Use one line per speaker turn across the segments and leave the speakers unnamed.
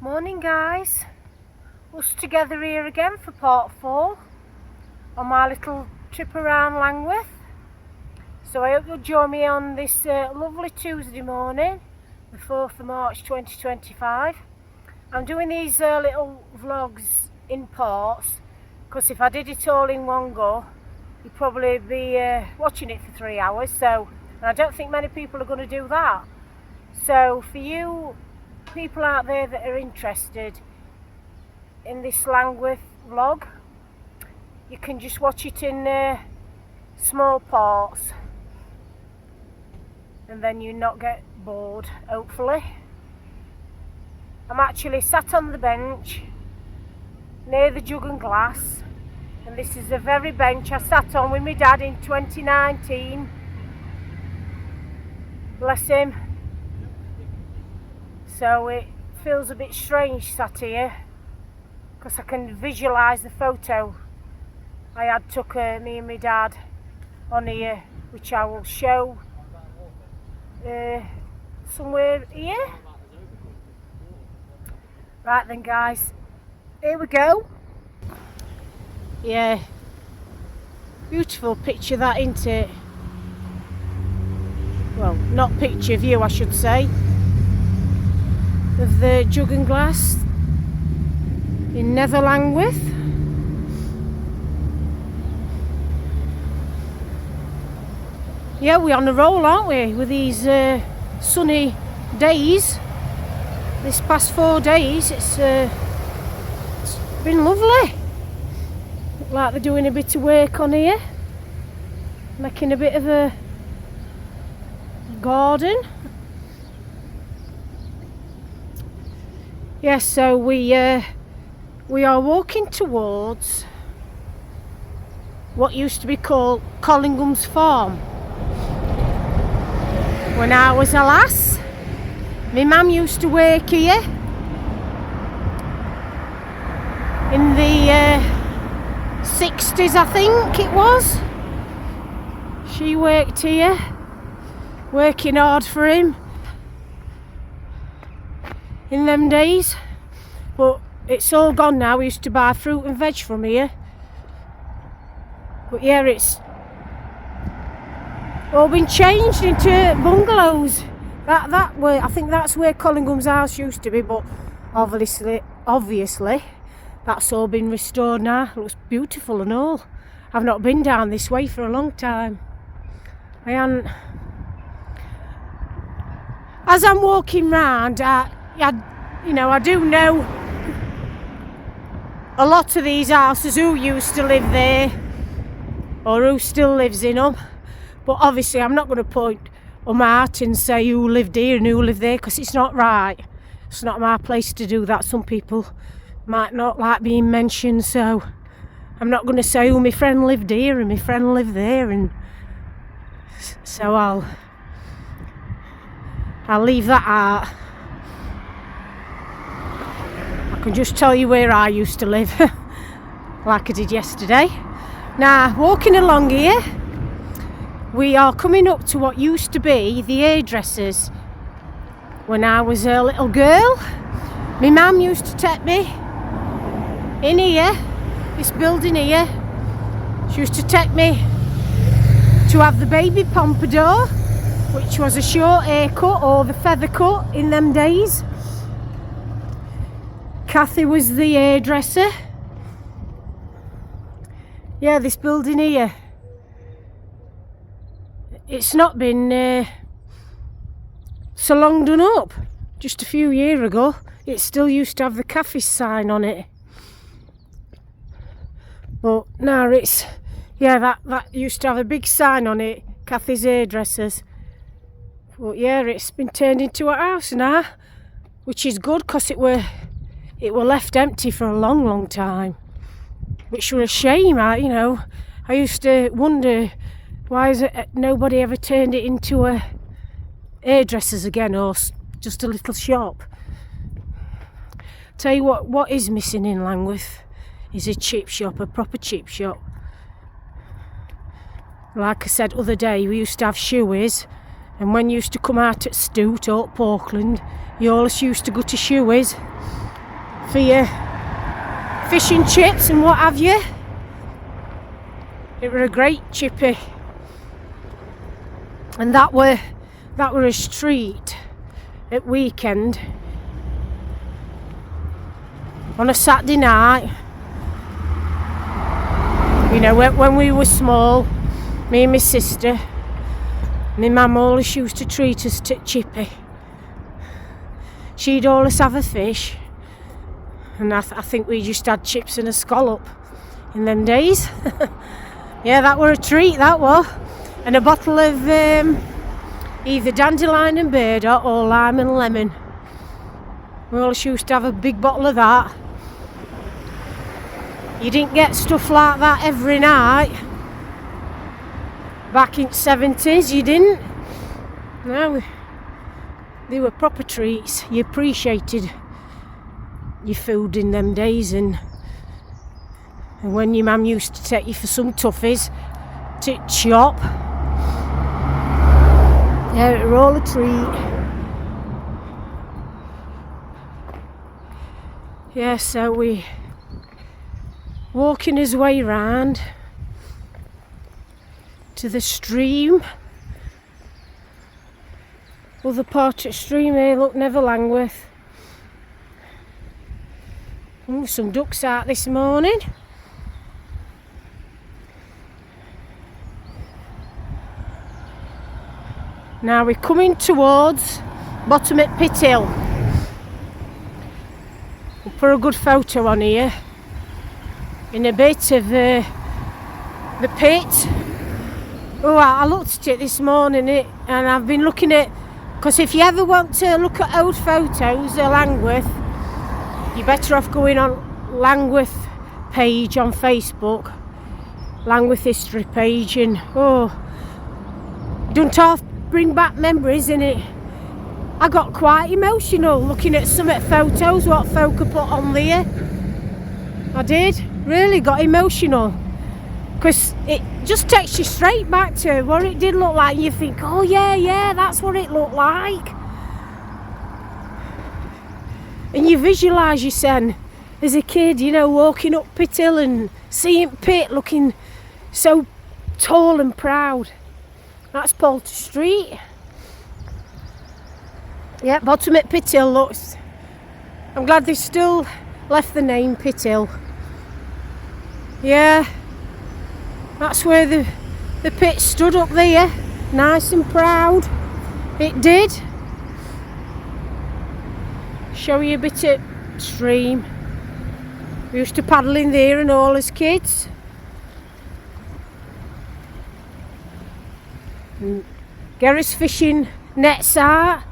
Morning guys, us together here again for part 4 on my little trip around Langwith. So I hope you'll join me on this lovely Tuesday morning, the 4th of March 2025. I'm doing these little vlogs in parts because if I did it all in one go you'd probably be watching it for 3 hours, and I don't think many people are going to do that. So for you people out there that are interested in this Langwith vlog, you can just watch it in small parts and then you not get bored, hopefully. I'm actually sat on the bench near the jug and glass, and this is the very bench I sat on with my dad in 2019. Bless him. So it feels a bit strange sat here because I can visualise the photo I had took me and my dad on here, which I will show somewhere here. Right then guys, here we go. Yeah, beautiful picture that, isn't it? Well, not picture, view I should say, of the jug and glass in Nether Langwith. Yeah, we're on a roll, aren't we, with these sunny days. This past 4 days it's been lovely. Look like they're doing a bit of work on here, making a bit of a garden. Yes, so we are walking towards what used to be called Collingham's Farm. When I was a lass, my mum used to work here in the 60s, I think it was. She worked here, working hard for him in them days, but it's all gone now. We used to buy fruit and veg from here, but yeah, it's all been changed into bungalows. That way, I think that's where Collingham's house used to be, but obviously that's all been restored now. It looks beautiful and all. I've not been down this way for a long time. As I'm walking round, I do know a lot of these houses, who used to live there or who still lives in them, but obviously I'm not going to point them out and say who lived here and who lived there, because it's not right. It's not my place to do that. Some people might not like being mentioned, so I'm not going to say my friend lived here and my friend lived there, and so I'll leave that out. I can just tell you where I used to live, like I did yesterday. Now, walking along here, we are coming up to what used to be the hairdressers. When I was a little girl, my mum used to take me in here, this building here. She used to take me to have the baby pompadour, which was a short haircut or the feather cut in them days. Kathy was the hairdresser. Yeah, this building here, it's not been so long done up. Just a few years ago, it still used to have the cafe sign on it. But now it's, yeah, that used to have a big sign on it, Kathy's Hairdressers. But yeah, it's been turned into a house now, which is good, because it were left empty for a long time, which were a shame. I used to wonder, why is it nobody ever turned it into a hairdressers again, or just a little shop? Tell you what is missing in Langwith is a cheap shop, a proper cheap shop. Like I said other day, we used to have shoeys, and when you used to come out at Stoot or Portland, you always used to go to shoeys. for your fish and chips and what have you. It were a great chippy. And that were a street at weekend on a Saturday night. You know, when we were small, me and my sister, my mum always used to treat us to chippy. She'd always have a fish, and I think we just had chips and a scallop in them days. Yeah, that were a treat, that was. And a bottle of either dandelion and burdock or lime and lemon. We always used to have a big bottle of that. You didn't get stuff like that every night. Back in the 70s, you didn't. No, they were proper treats. You appreciated your food in them days, and when your mum used to take you for some toffees to shop, yeah, it were all a treat. Yeah, so we walking his way round to the stream. Other part of the stream here, look, never Langwith. Ooh, some ducks out this morning. Now we're coming towards bottom at Pit Hill. We'll put a good photo on here in a bit of the pit. Oh, I looked at it this morning and I've been looking at, because if you ever want to look at old photos of Langwith, you're better off going on Langwith page on Facebook, Langwith history page, and don't half bring back memories in it. I got quite emotional looking at some photos what folk have put on there. I did, really got emotional, because it just takes you straight back to what it did look like, and you think, oh yeah, that's what it looked like. And you visualise yourself as a kid, you know, walking up Pit Hill and seeing Pit looking so tall and proud. That's Poulter Street. Yeah, bottom at Pit Hill looks. I'm glad they still left the name Pit Hill. Yeah, that's where the pit stood up there, nice and proud. It did. Show you a bit of stream. We used to paddle in there and all as kids. Get us fishing nets out.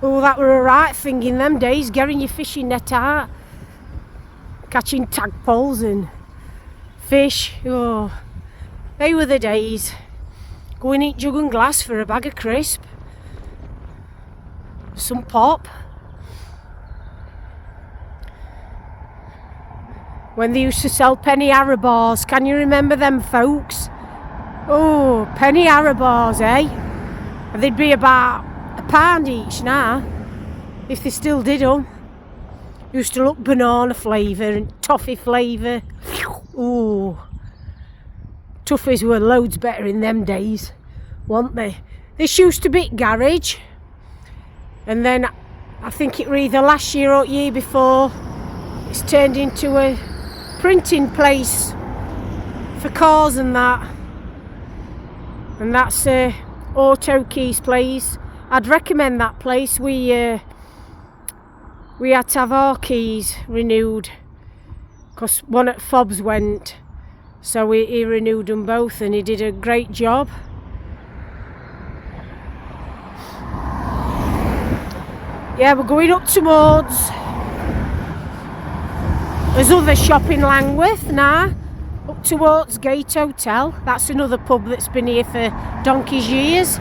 Oh, that were a right thing in them days, getting your fishing net out. Catching tadpoles and fish. Oh, they were the days. Go and eat jug and glass for a bag of crisp. Some pop. When they used to sell penny arrow bars, can you remember them folks? Oh, penny arrow bars, eh? And they'd be about £1 each now, if they still did them. Used to look banana flavour and toffee flavour. Oh, toffees were loads better in them days, weren't they? This used to be garage, and then I think it were either last year or year before, it's turned into a printing place for cars and that. And that's Auto Keys place. I'd recommend that place. We had to have our keys renewed because one at Fob's went, so he renewed them both and he did a great job. Yeah, we're going up towards, there's other shop in Langwith now, up towards Gate Hotel. That's another pub that's been here for donkey's years.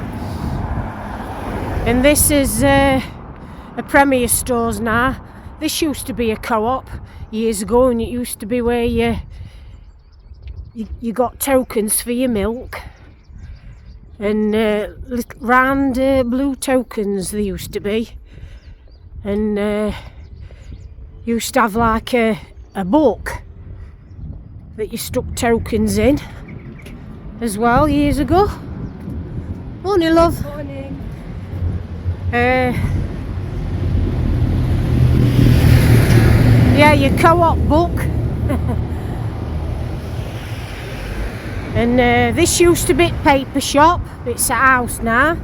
And this is a Premier Stores now. This used to be a co-op years ago, and it used to be where you got tokens for your milk. And round blue tokens there used to be. And used to have like a book that you stuck tokens in as well years ago. Morning, love.
Morning.
Yeah, your co-op book. And this used to be a paper shop. It's a house now.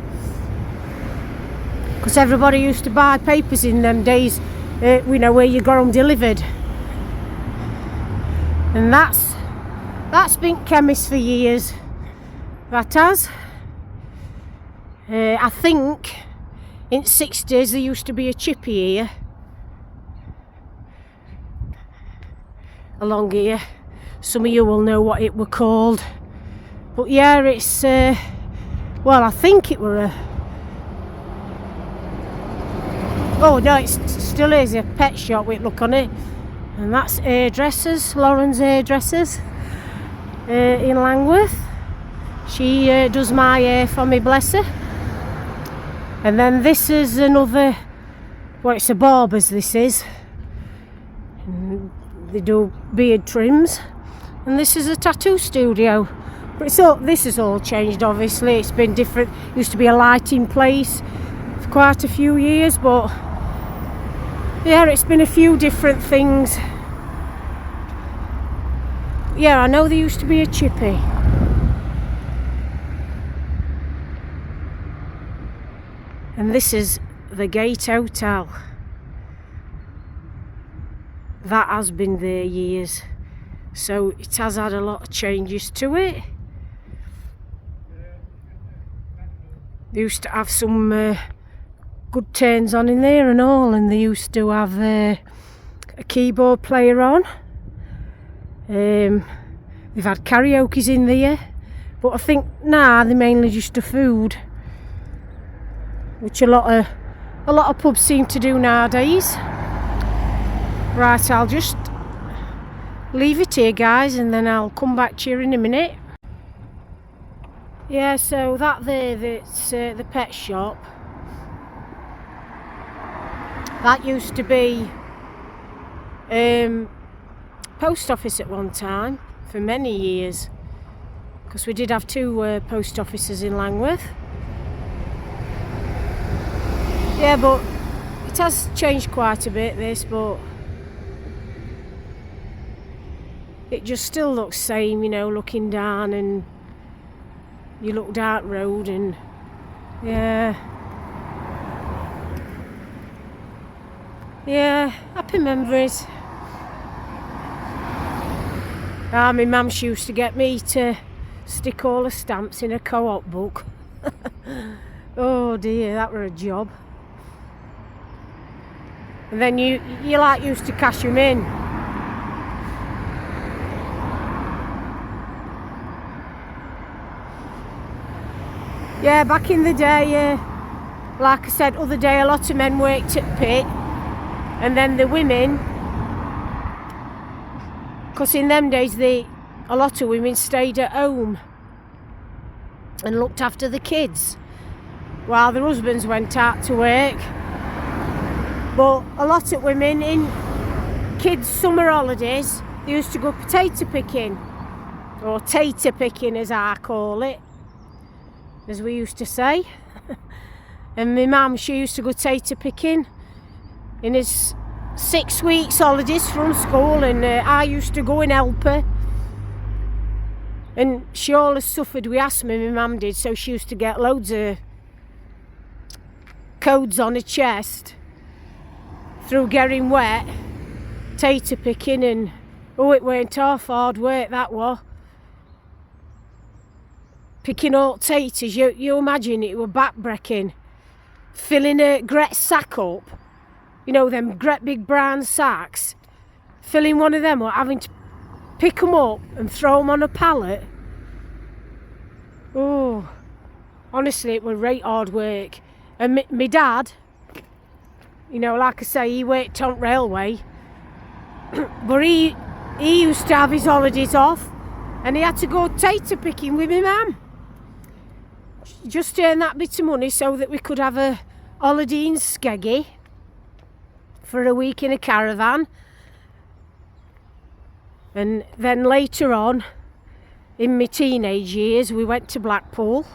Because everybody used to buy papers in them days, you know, where you got them delivered. And that's been chemist for years. That has. I think in the 60s there used to be a chippy here. Along here. Some of you will know what it were called. But yeah, it's, well, I think it were a... Oh no, it still is a pet shop with look on it. And that's hairdressers, Lauren's hairdressers in Langwith. She does my hair for me, bless her. And then this is another, well, it's a barber's this is. And they do beard trims. And this is a tattoo studio. But it's all, this has all changed obviously, it's been different. Used to be a lighting place for quite a few years, but yeah, it's been a few different things. Yeah, I know there used to be a chippy. And this is the Gate Hotel. That has been there years. So it has had a lot of changes to it. They used to have some good turns on in there and all, and they used to have a keyboard player on. They've had karaoke's in there, but I think now they mainly just do food, which a lot of pubs seem to do nowadays. Right, I'll just leave it here, guys, and then I'll come back to you in a minute. Yeah, so that's the pet shop. That used to be post office at one time for many years, because we did have two post offices in Langwith. Yeah, but it has changed quite a bit, this, but it just still looks same, you know, looking down, and you look down the road, and yeah, happy memories. My mum, she used to get me to stick all the stamps in a co-op book. Oh dear, that were a job. And then you like used to cash them in. Yeah, back in the day, like I said other day, a lot of men worked at pit, and then the women, because in them days a lot of women stayed at home and looked after the kids while their husbands went out to work. But a lot of women in kids' summer holidays, they used to go potato picking, or tater picking as I call it, as we used to say. And my mum, she used to go tater picking in his 6 weeks holidays from school, and I used to go and help her. And she always suffered with asthma, my mum did, so she used to get loads of codes on her chest through getting wet, tater picking, and oh, it weren't half hard work, that was. Picking all taters, you imagine it were back-breaking. Filling a great sack up, you know, them great big brown sacks, filling one of them or having to pick them up and throw them on a pallet. Oh, honestly, it was right hard work. And my dad, you know, like I say, he worked on railway, but he used to have his holidays off, and he had to go tater picking with my mum. Just to earn that bit of money so that we could have a holiday in Skeggy for a week in a caravan, and then later on in my teenage years we went to Blackpool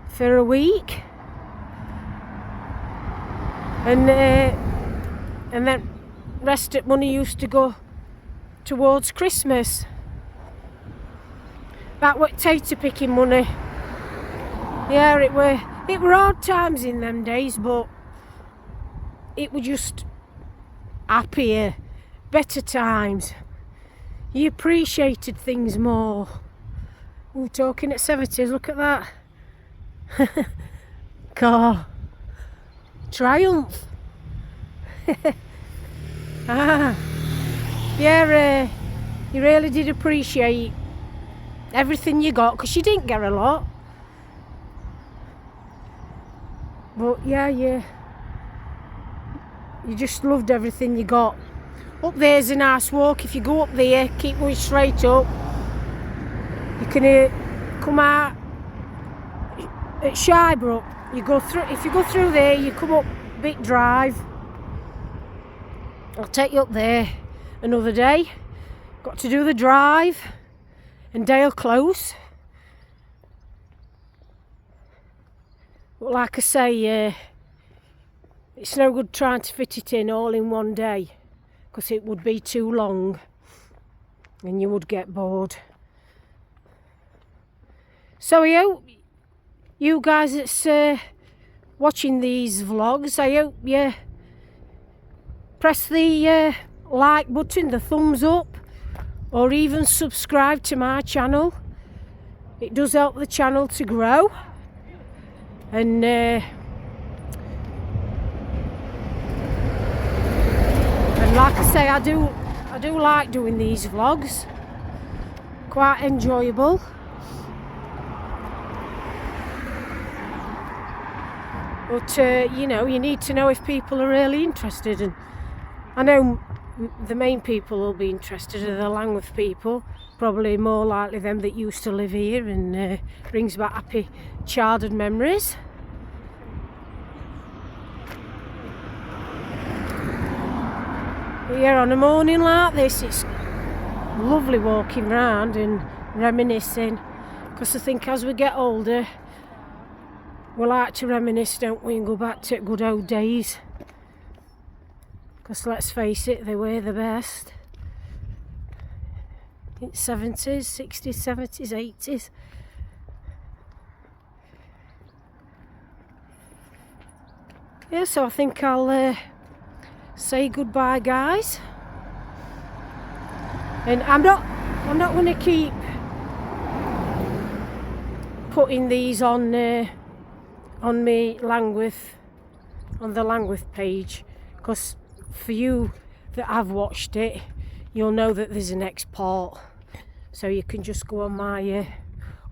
for a week, and then rest of money used to go towards Christmas. That was tater picking money. Yeah, it were hard times in them days, but it were just happier, better times. You appreciated things more. We're talking at 70s, look at that. Car. Triumph. Yeah, you really did appreciate everything you got, because you didn't get a lot. But yeah, you just loved everything you got. Up there's a nice walk. If you go up there, keep going straight up, you can come out at Shybrook. You go through. If you go through there, you come up Big Drive. I'll take you up there another day. Got to do the drive and Dale Close. But like I say, it's no good trying to fit it in all in one day, because it would be too long and you would get bored. So I hope you guys that's watching these vlogs, I hope you press the like button, the thumbs up, or even subscribe to my channel. It does help the channel to grow. And like I say, I do like doing these vlogs. Quite enjoyable. But you know, you need to know if people are really interested, and I know the main people will be interested are the Langwith people, probably more likely them that used to live here, and brings back happy childhood memories. But yeah, on a morning like this, it's lovely walking round and reminiscing, because I think as we get older we like to reminisce, don't we, and go back to good old days, because let's face it, they were the best. In 70s, 60s, 70s, 80s. Yeah, so I think I'll say goodbye, guys. And I'm not going to keep putting these on me Langwith, on the Langwith page, because for you that have watched it, you'll know that there's a next part, so you can just go on my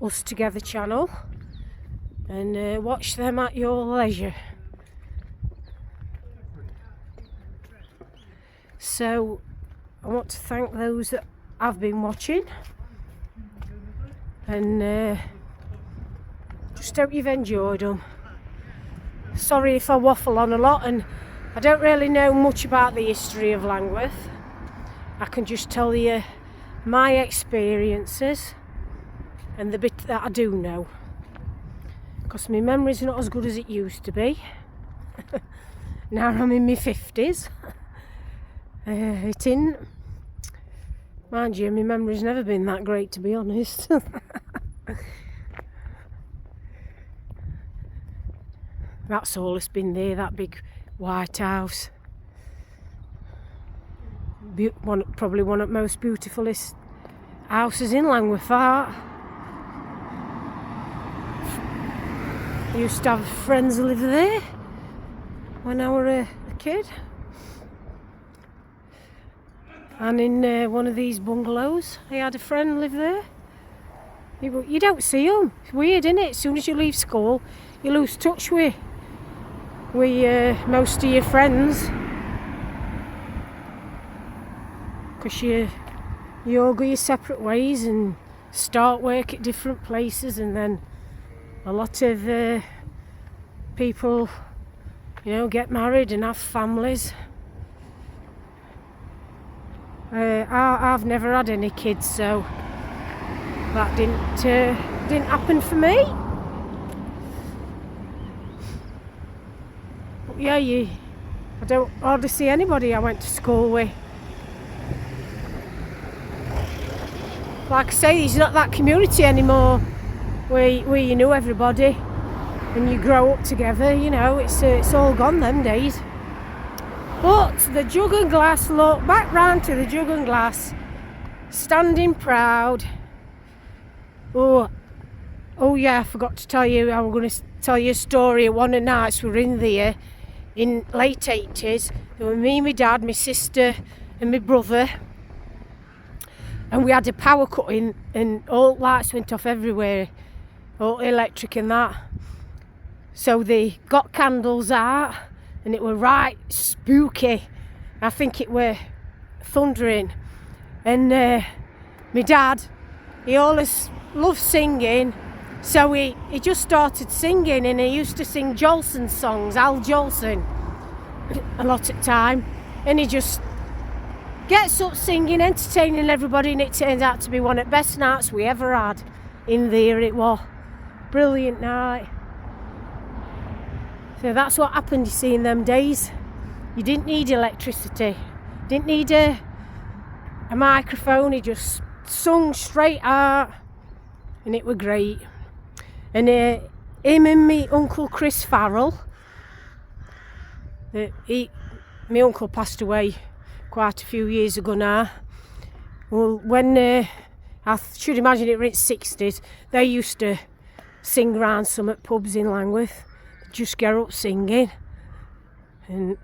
Us Together channel and watch them at your leisure. So I want to thank those that have been watching, and just hope you've enjoyed them. Sorry if I waffle on a lot, and I don't really know much about the history of Langwith. I can just tell you my experiences and the bit that I do know, because my memory's not as good as it used to be. Now I'm in my 50s. It isn't. Mind you, my memory's never been that great, to be honest. That's all it's been there, that big white house. Probably one of the most beautifulest houses in Langwith. I used to have friends who lived there when I was a kid. And in one of these bungalows, I had a friend live there. You don't see them. It's weird, isn't it? As soon as you leave school, you lose touch with most of your friends, because you all go your separate ways and start work at different places, and then a lot of people, you know, get married and have families. I've never had any kids, so that didn't happen for me. But yeah, I don't hardly see anybody I went to school with. Like I say, there's not that community anymore where you know everybody and you grow up together. You know, it's all gone them days. But the jug and glass, look back round to the jug and glass, standing proud. Oh yeah, I forgot to tell you, I was going to tell you a story. One of the nights we were in there in late 80s. There were me, my dad, my sister and my brother. And we had a power cutting and all lights went off everywhere, all electric and that. So they got candles out and it were right spooky. I think it were thundering. And my dad, he always loved singing, so he just started singing, and he used to sing Jolson songs, Al Jolson, a lot of time. And he just gets up singing, entertaining everybody, and it turns out to be one of the best nights we ever had in there. It was brilliant night. So that's what happened, you see, in them days. You didn't need electricity, didn't need a microphone. He just sung straight out and it were great. And him and me Uncle Chris Farrell, my uncle passed away quite a few years ago now. Well, when I should imagine it were in its 60s, they used to sing round some at pubs in Langwith, just get up singing. And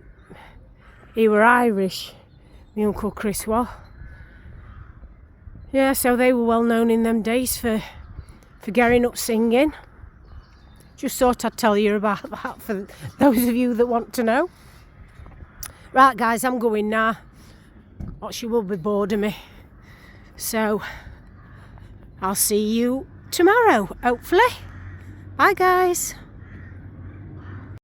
he were Irish, my Uncle Chris was. Yeah, so they were well known in them days for getting up singing. Just thought I'd tell you about that for those of you that want to know. Right guys, I'm going now. Or she will be bored of me. So I'll see you tomorrow, hopefully. Bye guys.